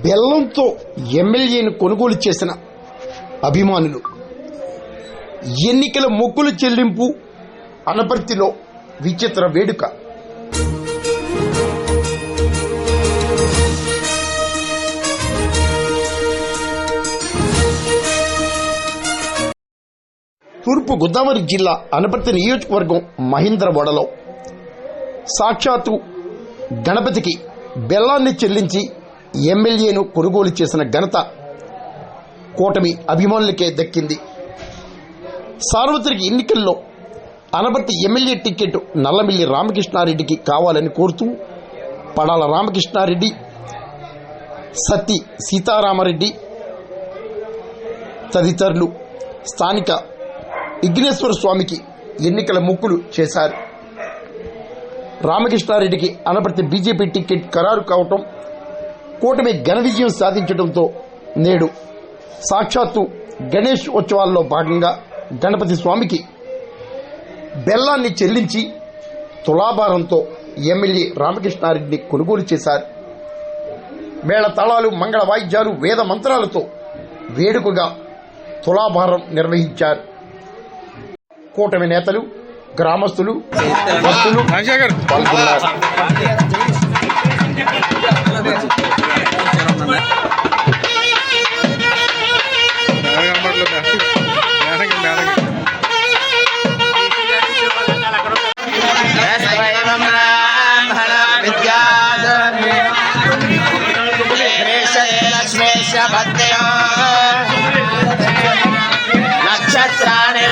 బెల్లంతో ఎమ్మెల్యేను కొనుగోలు చేసిన అభిమానులు. ఎన్నికల మొక్కుల చెల్లింపు అనపర్తిలో విచిత్ర వేడుక. తూర్పు గోదావరి జిల్లా అనపర్తి నియోజకవర్గం మహేంద్రవాడలో సాక్షాత్తు గణపతికి బెల్లాన్ని చెల్లించి ఎమ్మెల్యేను కొనుగోలు చేసిన ఘనత కూటమి అభిమానులకే దక్కింది. సార్వత్రిక ఎన్నికల్లో అనపర్తి ఎమ్మెల్యే టికెట్ నల్లమిల్లి రామకృష్ణారెడ్డికి కావాలని కోరుతూ పడాల రామకృష్ణారెడ్డి, సత్తి సీతారామరెడ్డి తదితరులు స్థానిక విఘ్నేశ్వర స్వామికి ఎన్నికల మొక్కులు చేశారు. రామకృష్ణారెడ్డికి అనపర్తి బీజేపీ టికెట్ ఖరారు కావటం, కూటమి ఘన విజయం సాధించడంతో నేడు సాక్షాత్తు గణేష్ ఉత్సవాల్లో భాగంగా గణపతి స్వామికి బెల్లాన్ని చెల్లించి తులాభారంతో ఎమ్మెల్యే రామకృష్ణారెడ్డిని కొనుగోలు చేశారు. మేళ తాళాలు, మంగళ వాయిద్యాలు, వేద మంత్రాలతో వేడుకగా తులాభారం నిర్వహించారు. కూటమి నేతలు, గ్రామస్తులు, భక్తులు పాల్గొన్నారు. భక్తే